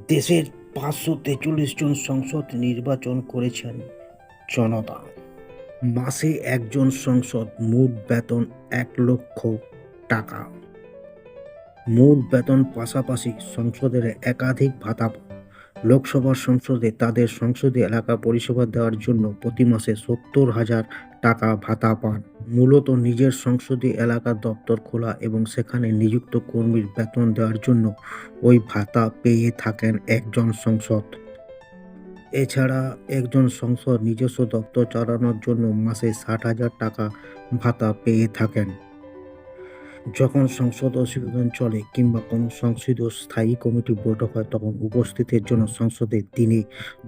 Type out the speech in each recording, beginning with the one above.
দেশের ৫৪৩ জন সংসদ নির্বাচন করেছেন জনতা। মাসে একজন সংসদ মোট বেতন ১,০০,০০০ টাকা। মোট বেতন পাশাপাশি সংসদের একাধিক ভাতা পান। লোকসভার সংসদে তাদের সংসদীয় এলাকা পরিষেবা দেওয়ার জন্য প্রতি মাসে ৭০,০০০ টাকা ভাতা পান। মূলত নিজের সংসদীয় এলাকার দপ্তর খোলা এবং সেখানে নিযুক্ত কর্মীর বেতন দেওয়ার জন্য ওই ভাতা পেয়ে থাকেন একজন সংসদ। এছাড়া একজন সংসদ নিজস্ব দপ্তর চালানোর জন্য মাসে ৬০,০০০ টাকা ভাতা পেয়ে থাকেন। যখন সংসদ অধিবেশন চলে কিংবা কোনো সংসদীয় স্থায়ী কমিটি বৈঠক হয় তখন উপস্থিতির জন্য সংসদে দিনে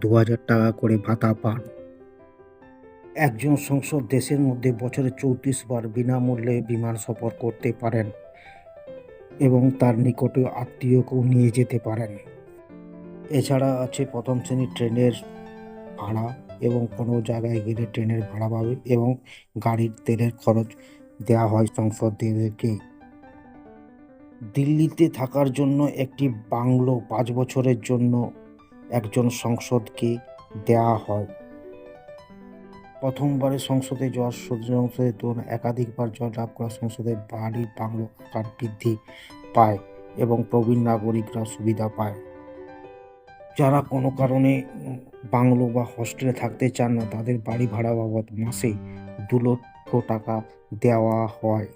২,০০০ টাকা করে ভাতা পান। একজন সংসদ দেশের মধ্যে বছরে ৩৪ বার বিনামূল্যে বিমান সফর করতে পারেন এবং তার নিকটে আত্মীয়কেও নিয়ে যেতে পারেন। এছাড়া আছে প্রথম শ্রেণীর ট্রেনের ভাড়া এবং কোনো জায়গায় গেলে ট্রেনের ভাড়া পাবে এবং গাড়ির তেলের খরচ দেওয়া হয় সংসদদেরকে। দিল্লিতে থাকার জন্য একটি বাংলো ৫ বছরের জন্য একজন সংসদকে দেওয়া হয়। প্রথমবারে সংসদে যাওয়ার সংসদের তুলনায় একাধিকবার জয়লাভ করা সংসদের বাড়ি বাংলো আকার বৃদ্ধি পায় এবং প্রবীণ নাগরিকরা সুবিধা পায়। যারা কোনো কারণে বাংলো বা হস্টেলে থাকতে চান না তাদের বাড়ি ভাড়া বাবদ মাসে ২,০০,০০০ টাকা দেওয়া হয়।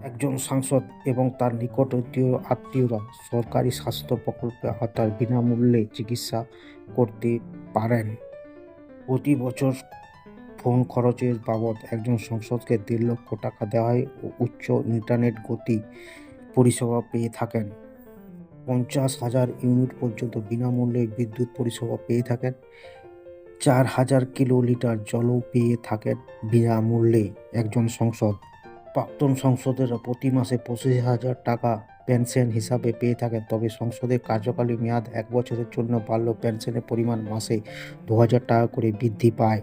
একজন সাংসদ এবং তার নিকটবর্তী আত্মীয়রা সরকারি স্বাস্থ্য প্রকল্পের আওতায় বিনামূল্যে চিকিৎসা করতে পারেন। প্রতি বছর ফোন খরচের বাবদ একজন সংসদকে ১,৫০,০০০ টাকা দেওয়া হয় ও উচ্চ ইন্টারনেট গতি পরিষেবা পেয়ে থাকেন। ৫০,০০০ ইউনিট পর্যন্ত বিনামূল্যে বিদ্যুৎ পরিষেবা পেয়ে থাকেন। ৪,০০০ কিলোলিটার জলও পেয়ে থাকেন বিনামূল্যে একজন সংসদ। প্রাক্তন সংসদেরা প্রতি মাসে ২৫,০০০ টাকা পেনশন হিসাবে পেয়ে থাকেন, তবে সংসদের কার্যকালী মেয়াদ ১ বছরের জন্য বাড়লেও পেনশনের পরিমাণ মাসে ২,০০০ টাকা করে বৃদ্ধি পায়।